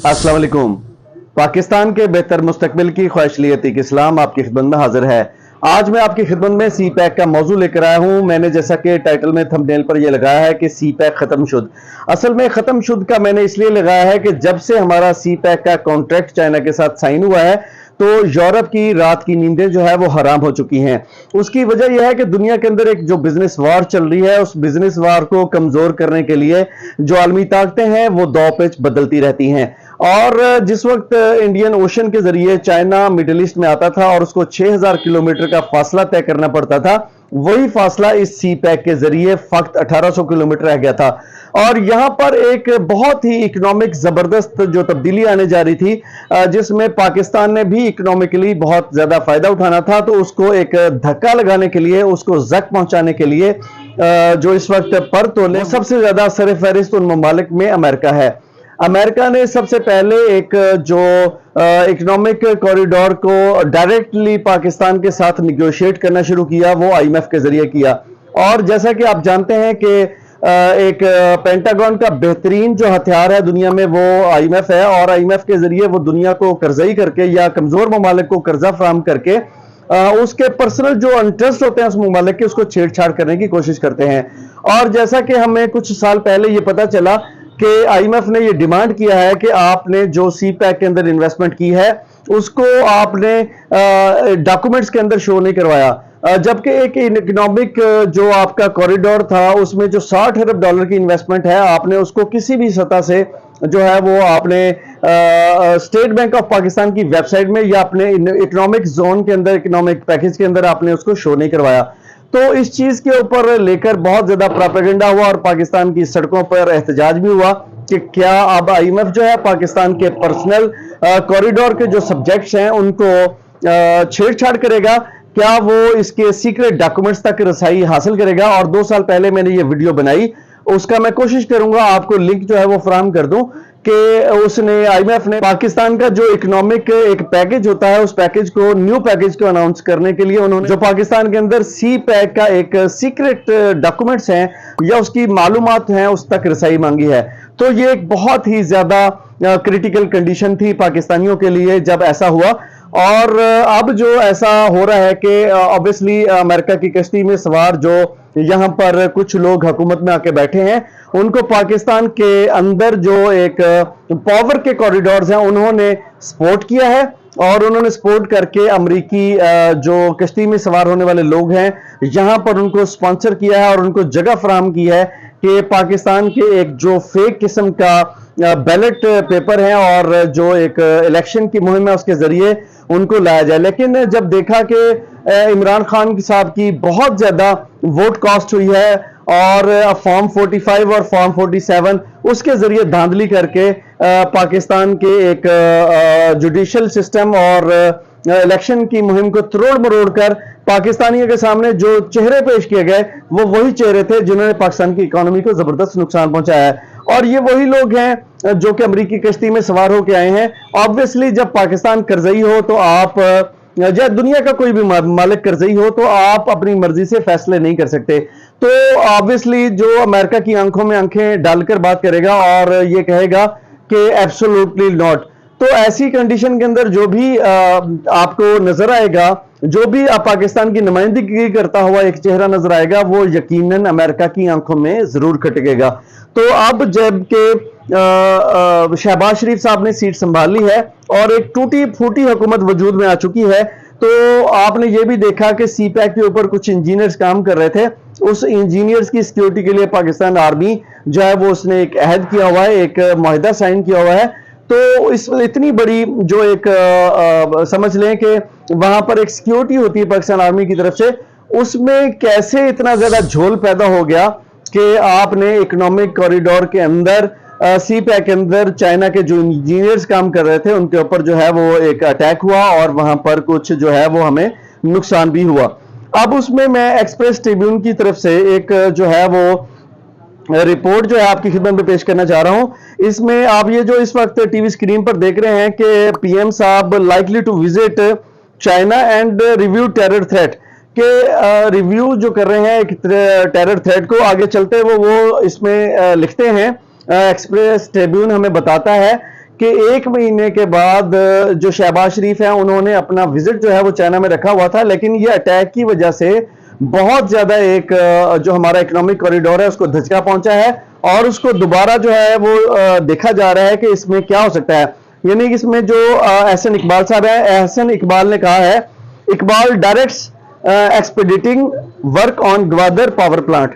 अस्सलाम वालेकुम। पाकिस्तान के बेहतर मुस्तकबिल की ख्वाहिश लिए अतीक इस्लाम आपकी खिदमत में हाजिर है। आज मैं आपकी खिदमत में सी पैक का मौजू लेकर आया हूं। मैंने जैसा कि टाइटल में थंबनेल पर यह लगाया है कि सी पैक खत्म शुद। असल में खत्म शुद का मैंने इसलिए लगाया है कि जब से हमारा सी पैक का कॉन्ट्रैक्ट चाइना के साथ साइन हुआ है तो यूरोप की रात की नींदें जो है वो हराम हो चुकी हैं। उसकी वजह यह है कि दुनिया के अंदर एक जो बिजनेस वार चल रही है, उस बिजनेस वार को कमजोर करने के लिए जो आलमी ताकतें हैं वो दो पेच बदलती रहती हैं। और जिस वक्त इंडियन ओशन के जरिए चाइना मिडिल ईस्ट में आता था और उसको 6000 किलोमीटर का फासला तय करना पड़ता था, वही फासला इस सी पैक के जरिए फक्त 1800 किलोमीटर रह गया था। और यहां पर एक बहुत ही इकोनॉमिक जबरदस्त जो तब्दीली आने जा रही थी, जिसमें पाकिस्तान ने भी इकोनॉमिकली बहुत ज्यादा फायदा उठाना था, तो उसको एक धक्का लगाने के लिए, उसको जक पहुंचाने के लिए जो इस वक्त पर तोले सबसे ज्यादा सरफहरिस्त उन ममालिक में अमेरिका है। अमेरिका ने सबसे पहले एक जो इकोनॉमिक कॉरिडोर को डायरेक्टली पाकिस्तान के साथ निगोशिएट करना शुरू किया, वो आईएमएफ के जरिए किया। और जैसा कि आप जानते हैं कि एक पेंटागन का बेहतरीन जो हथियार है दुनिया में वो आईएमएफ है, और आईएमएफ के जरिए वो दुनिया को कर्जई करके या कमजोर ममालिक को कर्जा फराहम करके उसके पर्सनल जो इंटरेस्ट होते हैं उस ममालिक के, उसको छेड़छाड़ करने की कोशिश करते हैं। और जैसा कि हमें कुछ साल पहले ये पता चला कि आईएमएफ ने ये डिमांड किया है कि आपने जो सी पैक के अंदर इन्वेस्टमेंट की है उसको आपने डॉक्यूमेंट्स के अंदर शो नहीं करवाया, जबकि एक इकोनॉमिक जो आपका कॉरिडोर था उसमें जो 60 अरब डॉलर की इन्वेस्टमेंट है, आपने उसको किसी भी सतह से जो है वो आपने स्टेट बैंक ऑफ पाकिस्तान की वेबसाइट में या अपने इकोनॉमिक जोन के अंदर, इकोनॉमिक पैकेज के अंदर आपने उसको शो नहीं करवाया। तो इस चीज के ऊपर लेकर बहुत ज्यादा प्रोपेगेंडा हुआ और पाकिस्तान की सड़कों पर एहतजाज भी हुआ कि क्या अब आईएमएफ जो है पाकिस्तान के पर्सनल कॉरिडोर के जो सब्जेक्ट्स हैं उनको छेड़छाड़ करेगा, क्या वो इसके सीक्रेट डॉक्यूमेंट्स तक रसाई हासिल करेगा। और 2 साल पहले मैंने ये वीडियो बनाई, उसका मैं कोशिश करूंगा आपको लिंक जो है वो फराहम कर दूं कि उसने आईएमएफ ने पाकिस्तान का जो इकोनॉमिक एक पैकेज होता है उस पैकेज को, न्यू पैकेज को अनाउंस करने के लिए उन्होंने जो पाकिस्तान के अंदर सी पैक का एक सीक्रेट डॉक्यूमेंट्स हैं या उसकी मालूमात हैं उस तक रसाई मांगी है। तो ये एक बहुत ही ज्यादा क्रिटिकल कंडीशन थी पाकिस्तानियों के लिए जब ऐसा हुआ। और अब जो ऐसा हो रहा है कि ऑब्वियसली अमेरिका की कश्ती में सवार जो यहां पर कुछ लोग हुकूमत में आके बैठे हैं, उनको पाकिस्तान के अंदर जो एक पावर के कॉरिडोर्स हैं उन्होंने सपोर्ट किया है, और उन्होंने सपोर्ट करके अमेरिकी जो कश्ती में सवार होने वाले लोग हैं यहां पर उनको स्पॉन्सर किया है और उनको जगह फराहम की है कि पाकिस्तान के एक जो फेक किस्म का बैलेट पेपर है और जो एक इलेक्शन की मुहिम है उसके जरिए उनको लाया जाए। लेकिन जब देखा कि इमरान खान साहब की बहुत ज्यादा वोट कॉस्ट हुई है और फॉर्म 45 और फॉर्म 47 उसके जरिए धांधली करके पाकिस्तान के एक जुडिशियल सिस्टम और इलेक्शन की मुहिम को तरोड़ मरोड़ कर पाकिस्तानियों के सामने जो चेहरे पेश किए गए वो वही चेहरे थे जिन्होंने पाकिस्तान की इकोनॉमी को जबरदस्त नुकसान पहुंचाया है। और ये वही लोग हैं जो कि अमेरिकी कश्ती में सवार होकर आए हैं। ऑब्वियसली जब पाकिस्तान कर्जई हो तो आप या दुनिया का कोई भी मालिक कर्जई हो तो आप अपनी मर्जी से फैसले नहीं कर सकते। तो ऑब्वियसली जो अमेरिका की आंखों में आंखें डालकर बात करेगा और ये कहेगा कि एब्सोल्युटली नॉट। तो ऐसी कंडीशन के अंदर जो भी आपको नजर आएगा, जो भी पाकिस्तान की नुमाइंदगी करता हुआ एक चेहरा नजर आएगा, वो यकीनन अमेरिका की आंखों में जरूर खटकेगा। तो अब जबकि शहबाज शरीफ साहब ने सीट संभाल ली है और एक टूटी फूटी हुकूमत वजूद में आ चुकी है, तो आपने ये भी देखा कि सी पैक के ऊपर कुछ इंजीनियर्स काम कर रहे थे। उस इंजीनियर्स की सिक्योरिटी के लिए पाकिस्तान आर्मी जो है वो उसने एक अहद किया हुआ है, एक मुआहिदा साइन किया हुआ है। तो इस इतनी बड़ी जो एक समझ लें कि वहां पर एक सिक्योरिटी होती है पाकिस्तान आर्मी की तरफ से, उसमें कैसे इतना ज्यादा झोल पैदा हो गया कि आपने इकोनॉमिक कॉरिडोर के अंदर सी पैक के अंदर चाइना के जो इंजीनियर्स काम कर रहे थे उनके ऊपर जो है वो एक अटैक हुआ और वहां पर कुछ जो है वो हमें नुकसान भी हुआ। अब उसमें मैं एक्सप्रेस ट्रिब्यून की तरफ से एक जो है वो रिपोर्ट जो है आपकी खिदमत में पेश करना चाह रहा हूं। इसमें आप ये जो इस वक्त टीवी स्क्रीन पर देख रहे हैं कि पीएम साहब likely to visit China and review terror threat के रिव्यू जो कर रहे हैं एक टेरर थ्रेट को, आगे चलते वो इसमें लिखते हैं। एक्सप्रेस ट्रिब्यून हमें बताता है کہ 1 مہینے کے بعد جو شہباز شریف ہیں انہوں نے اپنا وزٹ جو ہے وہ چائنا میں رکھا ہوا تھا، لیکن یہ اٹیک کی وجہ سے بہت زیادہ ایک جو ہمارا اکنامک کوریڈور ہے اس کو دھچکا پہنچا ہے، اور اس کو دوبارہ جو ہے وہ دیکھا جا رہا ہے کہ اس میں کیا ہو سکتا ہے۔ یعنی کہ اس میں جو احسن اقبال صاحب ہیں، احسن اقبال نے کہا ہے Iqbal directs expediting work on Gwadar power plant,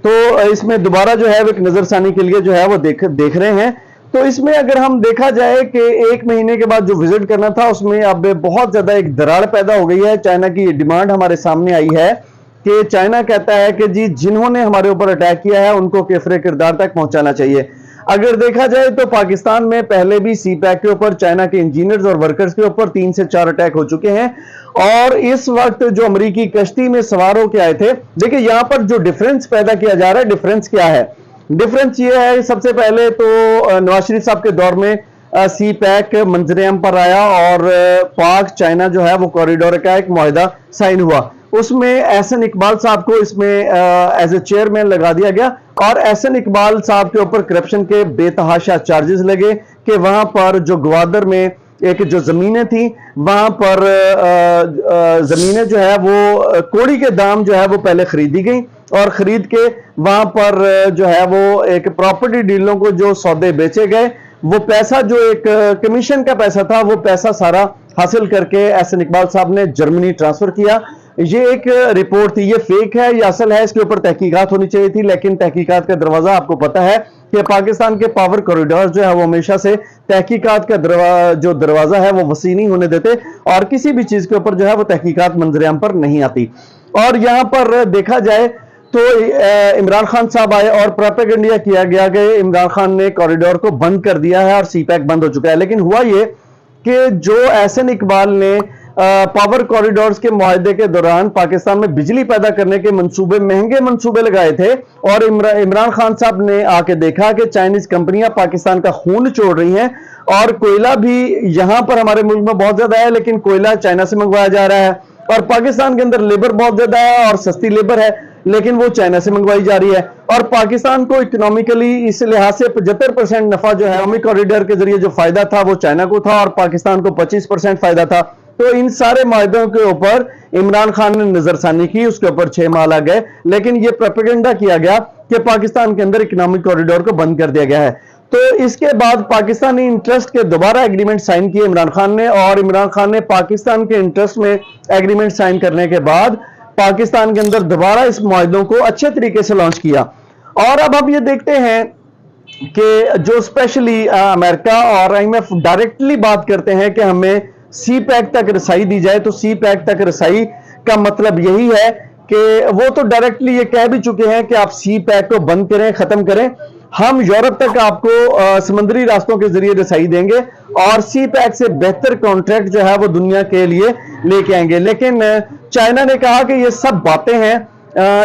تو اس میں دوبارہ جو ہے ایک نظر ثانی کے لیے جو ہے وہ دیکھ رہے ہیں۔ تو اس میں اگر ہم دیکھا جائے کہ 1 مہینے کے بعد جو وزٹ کرنا تھا اس میں اب بہت زیادہ ایک دراڑ پیدا ہو گئی ہے۔ چائنا کی یہ ڈیمانڈ ہمارے سامنے آئی ہے کہ چائنا کہتا ہے کہ جی جنہوں نے ہمارے اوپر اٹیک کیا ہے ان کو کفر کردار تک پہنچانا چاہیے۔ اگر دیکھا جائے تو پاکستان میں پہلے بھی سی پیک کے اوپر چائنا کے انجینئرز اور ورکرز کے اوپر 3 سے 4 اٹیک ہو چکے ہیں، اور اس وقت جو امریکی کشتی میں سوار ہو کے آئے تھے، دیکھیں یہاں پر جو ڈیفرنس پیدا کیا جا رہا ہے، ڈیفرنس کیا ہے؟ ڈیفرنس یہ ہے سب سے پہلے تو نواز شریف صاحب کے دور میں سی پیک منظر عام پر آیا اور پاک چائنا جو ہے وہ کوریڈور کا ایک معاہدہ سائن ہوا، اس میں احسن اقبال صاحب کو اس میں ایز اے چیئرمین لگا دیا گیا، اور احسن اقبال صاحب کے اوپر کرپشن کے بے تحاشا چارجز لگے کہ وہاں پر جو گوادر میں ایک جو زمینیں تھیں وہاں پر زمینیں جو ہے وہ کوڑی کے دام جو ہے وہ پہلے خریدی گئیں، اور خرید کے وہاں پر جو ہے وہ ایک پراپرٹی ڈیلروں کو جو سودے بیچے گئے، وہ پیسہ جو ایک کمیشن کا پیسہ تھا وہ پیسہ سارا حاصل کر کے احسن اقبال صاحب نے جرمنی ٹرانسفر کیا۔ یہ ایک رپورٹ تھی، یہ فیک ہے یا اصل ہے، اس کے اوپر تحقیقات ہونی چاہیے تھی، لیکن تحقیقات کا دروازہ آپ کو پتا ہے کہ پاکستان کے پاور کوریڈور جو ہے وہ ہمیشہ سے تحقیقات کا جو دروازہ ہے وہ وسیع نہیں ہونے دیتے، اور کسی بھی چیز کے اوپر جو ہے وہ تحقیقات منظر عام پر نہیں آتی۔ اور یہاں پر دیکھا جائے تو عمران خان صاحب آئے اور پروپیگنڈیا کیا گیا کہ عمران خان نے کوریڈور کو بند کر دیا ہے اور سی پیک بند ہو چکا ہے، لیکن ہوا یہ کہ جو احسن اقبال نے پاور کوریڈورز کے معاہدے کے دوران پاکستان میں بجلی پیدا کرنے کے منصوبے، مہنگے منصوبے لگائے تھے، اور عمران خان صاحب نے آ کے دیکھا کہ چائنیز کمپنیاں پاکستان کا خون چوڑ رہی ہیں، اور کوئلہ بھی یہاں پر ہمارے ملک میں بہت زیادہ ہے لیکن کوئلہ چائنا سے منگوایا جا رہا ہے، اور پاکستان کے اندر لیبر بہت زیادہ ہے اور سستی لیبر ہے لیکن وہ چائنا سے منگوائی جا رہی ہے، اور پاکستان کو اکنامیکلی اس لحاظ سے 75% نفع جو ہے اکنامک کوریڈور کے ذریعے جو فائدہ تھا وہ چائنا کو تھا، اور پاکستان کو 25% فائدہ تھا۔ تو ان سارے معاہدوں کے اوپر عمران خان نے نظر ثانی کی، اس کے اوپر 6 ماہ لگ گئے، لیکن یہ پروپیگنڈا کیا گیا کہ پاکستان کے اندر اکنامک کوریڈور کو بند کر دیا گیا ہے۔ تو اس کے بعد پاکستانی انٹرسٹ کے دوبارہ ایگریمنٹ سائن کیے عمران خان نے، اور عمران خان نے پاکستان کے انٹرسٹ میں ایگریمنٹ سائن کرنے کے بعد پاکستان کے اندر دوبارہ اس معاہدوں کو اچھے طریقے سے لانچ کیا۔ اور اب ہم یہ دیکھتے ہیں کہ جو اسپیشلی امریکہ اور آئی ایم ایف ڈائریکٹلی بات کرتے ہیں کہ ہمیں سی پیک تک رسائی دی جائے، تو سی پیک تک رسائی کا مطلب یہی ہے کہ وہ تو ڈائریکٹلی یہ کہہ بھی چکے ہیں کہ آپ سی پیک کو بند کریں، ختم کریں، ہم یورپ تک آپ کو سمندری راستوں کے ذریعے رسائی دیں گے، اور سی پیک سے بہتر کانٹریکٹ جو ہے وہ دنیا کے لیے لے کے آئیں گے۔ لیکن چائنا نے کہا کہ یہ سب باتیں ہیں،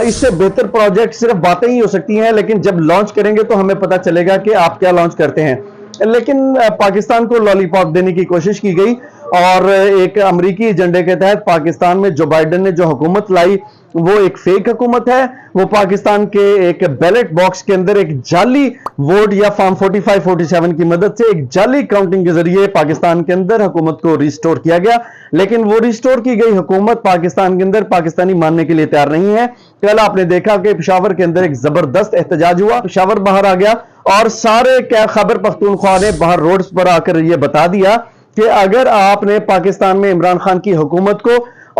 اس سے بہتر پروجیکٹ صرف باتیں ہی ہو سکتی ہیں، لیکن جب لانچ کریں گے تو ہمیں پتہ چلے گا کہ آپ کیا لانچ کرتے ہیں۔ لیکن پاکستان کو لالی پاپ دینے کی کوشش کی گئی، اور ایک امریکی ایجنڈے کے تحت پاکستان میں جو بائیڈن نے جو حکومت لائی وہ ایک فیک حکومت ہے، وہ پاکستان کے ایک بیلٹ باکس کے اندر ایک جعلی ووٹ یا فارم 45-47 کی مدد سے ایک جعلی کاؤنٹنگ کے ذریعے پاکستان کے اندر حکومت کو ریسٹور کیا گیا، لیکن وہ ریسٹور کی گئی حکومت پاکستان کے اندر پاکستانی ماننے کے لیے تیار نہیں ہے۔ کل آپ نے دیکھا کہ پشاور کے اندر ایک زبردست احتجاج ہوا، پشاور باہر آ گیا، اور سارے خیبر پختونخوا نے باہر روڈز پر آ کر یہ بتا دیا کہ اگر آپ نے پاکستان میں عمران خان کی حکومت کو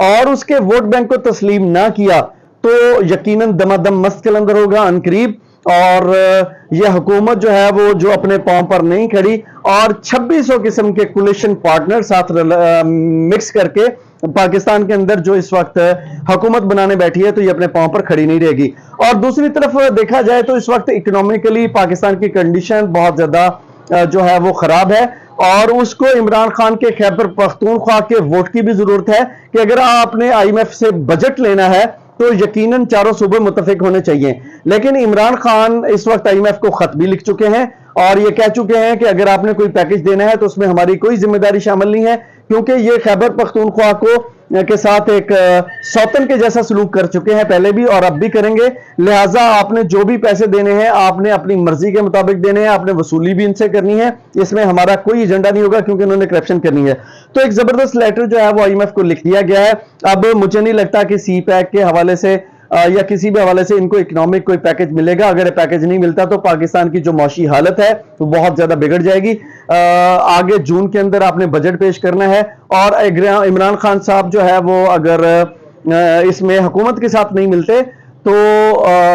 اور اس کے ووٹ بینک کو تسلیم نہ کیا تو یقیناً دمادم مست کلندر ہوگا عنقریب، اور یہ حکومت جو ہے وہ جو اپنے پاؤں پر نہیں کھڑی، اور 2600 قسم کے کولیشن پارٹنر ساتھ مکس کر کے پاکستان کے اندر جو اس وقت حکومت بنانے بیٹھی ہے تو یہ اپنے پاؤں پر کھڑی نہیں رہے گی۔ اور دوسری طرف دیکھا جائے تو اس وقت اکنامیکلی پاکستان کی کنڈیشن بہت زیادہ جو ہے وہ خراب ہے، اور اس کو عمران خان کے خیبر پختونخوا کے ووٹ کی بھی ضرورت ہے کہ اگر آپ نے آئی ایم ایف سے بجٹ لینا ہے تو یقیناً چاروں صوبے متفق ہونے چاہیے۔ لیکن عمران خان اس وقت آئی ایم ایف کو خط بھی لکھ چکے ہیں اور یہ کہہ چکے ہیں کہ اگر آپ نے کوئی پیکج دینا ہے تو اس میں ہماری کوئی ذمہ داری شامل نہیں ہے، کیونکہ یہ خیبر پختونخوا کو के साथ एक सौतन के जैसा सलूक कर चुके हैं पहले भी और अब भी करेंगे। लिहाजा आपने जो भी पैसे देने हैं आपने अपनी मर्जी के मुताबिक देने हैं, आपने वसूली भी इनसे करनी है, इसमें हमारा कोई एजेंडा नहीं होगा क्योंकि उन्होंने करप्शन करनी है। तो एक जबरदस्त लेटर जो है वो आईएमएफ को लिख दिया गया है। अब मुझे नहीं लगता कि सी पैक के हवाले से या किसी भी हवाले से इनको इकोनॉमिक कोई पैकेज मिलेगा। अगर पैकेज नहीं मिलता तो पाकिस्तान की जो मौशी हालत है वो बहुत ज्यादा बिगड़ जाएगी। आगे जून के अंदर आपने बजट पेश करना है और इमरान खान साहब जो है वो अगर इसमें हुकूमत के साथ नहीं मिलते तो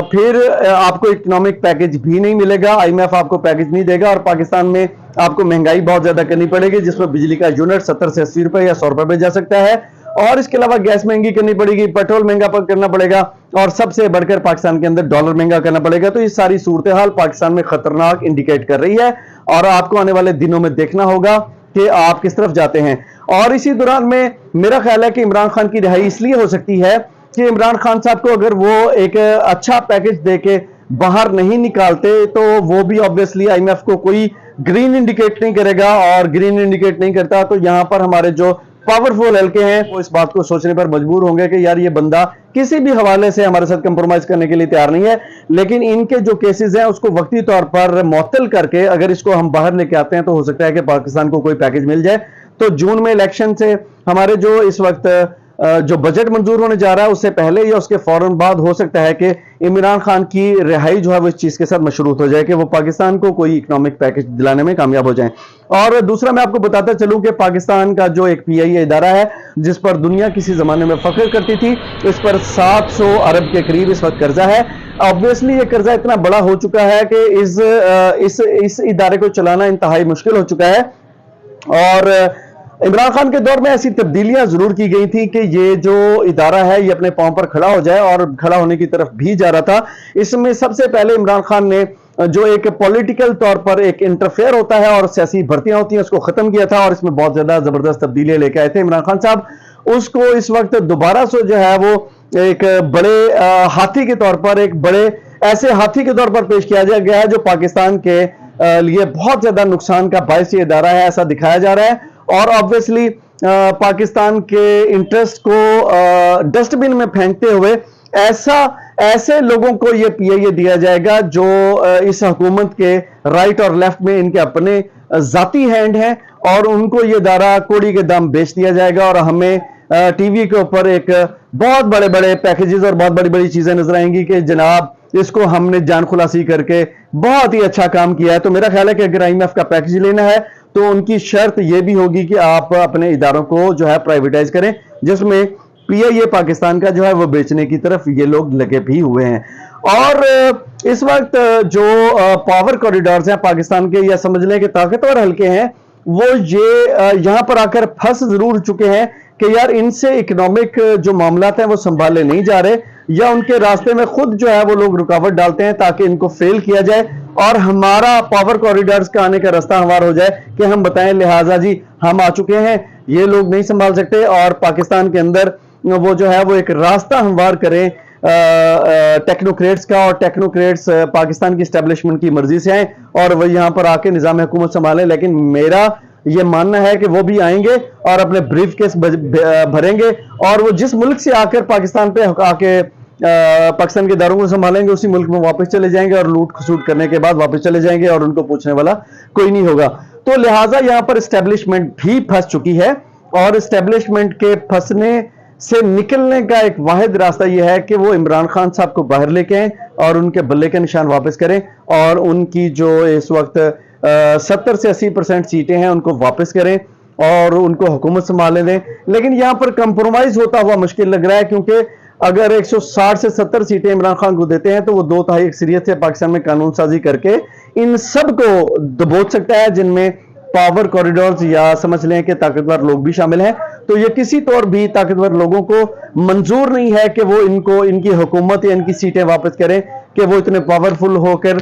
फिर आपको इकोनॉमिक पैकेज भी नहीं मिलेगा, आईएमएफ आपको पैकेज नहीं देगा और पाकिस्तान में आपको महंगाई बहुत ज्यादा करनी पड़ेगी, जिसमें बिजली का यूनिट 70 से 80 रुपए या 100 रुपए पे जा सकता है और इसके अलावा गैस महंगी करनी पड़ेगी, पेट्रोल महंगा करना पड़ेगा और सबसे बढ़कर पाकिस्तान के अंदर डॉलर महंगा करना पड़ेगा। तो ये सारी सूरत हाल पाकिस्तान में खतरनाक इंडिकेट कर रही है और आपको आने वाले दिनों में देखना होगा कि आप किस तरफ जाते हैं। और इसी दौरान में मेरा ख्याल है कि इमरान खान की रिहाई इसलिए हो सकती है कि इमरान खान साहब को अगर वो एक अच्छा पैकेज देके बाहर नहीं निकालते तो वो भी ऑब्वियसली आईएमएफ को कोई ग्रीन इंडिकेट नहीं करेगा और ग्रीन इंडिकेट नहीं करता तो यहां पर हमारे जो पावरफुल हल्के हैं वो इस बात को सोचने पर मजबूर होंगे कि यार ये बंदा किसी भी हवाले से हमारे साथ कंप्रोमाइज करने के लिए तैयार नहीं है। लेकिन इनके जो केसेस हैं उसको वक्ती तौर पर मुअत्तल करके अगर इसको हम बाहर लेके आते हैं तो हो सकता है कि पाकिस्तान को कोई पैकेज मिल जाए। तो जून में इलेक्शन से हमारे जो इस वक्त जो बजट मंजूर होने जा रहा है उससे पहले या उसके फौरन बाद हो सकता है कि इमरान खान की रिहाई जो है वो इस चीज के साथ मशरूत हो जाए कि वो पाकिस्तान को कोई इकोनॉमिक पैकेज दिलाने में कामयाब हो जाए। और दूसरा मैं आपको बताता चलूं कि पाकिस्तान का जो एक पीआईए इदारा है जिस पर दुनिया किसी जमाने में फख्र करती थी, इस पर 700 अरब के करीब इस वक्त कर्जा है। ऑब्वियसली ये कर्जा इतना बड़ा हो चुका है कि इस इदारे को चलाना इंतहाई मुश्किल हो चुका है और इमरान खान के दौर में ऐसी तब्दीलियां जरूर की गई थी कि ये जो इदारा है ये अपने पांव पर खड़ा हो जाए और खड़ा होने की तरफ भी जा रहा था। इसमें सबसे पहले इमरान खान ने जो एक पॉलिटिकल तौर पर एक इंटरफेयर होता है और सियासी भर्तियां होती हैं उसको खत्म किया था और इसमें बहुत ज्यादा जबरदस्त तब्दीलियां लेके आए थे इमरान खान साहब। उसको इस वक्त दोबारा से जो है वो एक बड़े हाथी के तौर पर, एक बड़े ऐसे हाथी के तौर पर पेश किया गया है जो पाकिस्तान के लिए बहुत ज्यादा नुकसान का बायस ये इदारा है, ऐसा दिखाया जा रहा है। और ऑब्वियसली पाकिस्तान के इंटरेस्ट को डस्टबिन में फेंकते हुए ऐसे लोगों को ये पीआईए दिया जाएगा जो इस हुकूमत के राइट और लेफ्ट में इनके अपने जाती हैंड हैं और उनको ये इदारा कोड़ी के दाम बेच दिया जाएगा और हमें टीवी के ऊपर एक बहुत बड़े बड़े पैकेजेस और बहुत बड़ी बड़ी चीजें नजर आएंगी कि जनाब इसको हमने जान खुलासी करके बहुत ही अच्छा काम किया है। तो मेरा ख्याल है कि अगर आईएमएफ का पैकेज लेना है तो उनकी शर्त यह भी होगी कि आप अपने इदारों को जो है प्राइवेटाइज करें, जिसमें पीआईए पाकिस्तान का जो है वो बेचने की तरफ ये लोग लगे भी हुए हैं। और इस वक्त जो पावर कॉरिडोर्स हैं पाकिस्तान के, या समझ लें कि ताकतवर हल्के हैं, वो ये यहां पर आकर फंस जरूर चुके हैं कि यार इनसे इकोनॉमिक जो मामलात हैं वो संभाले नहीं जा रहे, या उनके रास्ते में खुद जो है वो लोग रुकावट डालते हैं ताकि इनको फेल किया जाए और हमारा पावर कॉरिडोर्स का आने का रास्ता हमवार हो जाए कि हम बताएं लिहाजा जी हम आ चुके हैं, ये लोग नहीं संभाल सकते और पाकिस्तान के अंदर वो जो है वो एक रास्ता हमवार करें टेक्नोक्रेट्स का, और टेक्नोक्रेट्स पाकिस्तान की एस्टेब्लिशमेंट की मर्जी से आए और वो यहाँ पर आके निजाम हुकूमत संभालें। लेकिन मेरा ये मानना है कि वो भी आएंगे और अपने ब्रीफ केस भरेंगे और वो जिस मुल्क से आकर पाकिस्तान पे आके पाकिस्तान के इदारों को संभालेंगे उसी मुल्क में वापस चले जाएंगे और लूट खसूट करने के बाद वापस चले जाएंगे और उनको पूछने वाला कोई नहीं होगा। तो लिहाजा यहाँ पर एस्टेब्लिशमेंट भी फंस चुकी है और एस्टेब्लिशमेंट के फंसने से निकलने का एक वाहिद रास्ता यह है कि वो इमरान खान साहब को बाहर लेके आए और उनके बल्ले के निशान वापस करें और उनकी जो इस वक्त 70 से 80% सीटें हैं उनको वापस करें और उनको हुकूमत संभालने दें। लेकिन यहाँ पर कंप्रोमाइज होता हुआ मुश्किल लग रहा है, क्योंकि अगर 160 से 70 सीटें इमरान खान को देते हैं तो वो 2/3 अक्सरियत से पाकिस्तान में कानून साजी करके इन सब को दबोच सकता है, जिनमें पावर कॉरिडोर्स या समझ लें कि ताकतवर लोग भी शामिल हैं। तो ये किसी तौर भी ताकतवर लोगों को मंजूर नहीं है कि वो इनको इनकी हुकूमत या इनकी सीटें वापस करें, कि वो इतने पावरफुल होकर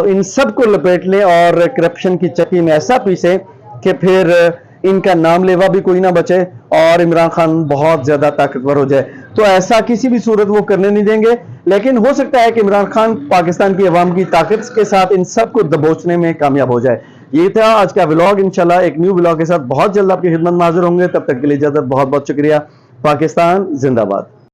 इन सब को लपेट लें और करप्शन की चक्की में ऐसा पीसे कि फिर इनका नाम लेवा भी कोई ना बचे और इमरान खान बहुत ज्यादा ताकतवर हो जाए। तो ऐसा किसी भी सूरत वो करने नहीं देंगे। लेकिन हो सकता है कि इमरान खान पाकिस्तान की अवाम की ताकत के साथ इन सब को दबोचने में कामयाब हो जाए। ये था आज का व्लॉग। इंशाल्लाह एक न्यू व्लॉग के साथ बहुत जल्द आपकी खिदमत में हाजिर होंगे। तब तक के लिए इजाजत, बहुत बहुत शुक्रिया। پاکستان زندہ باد.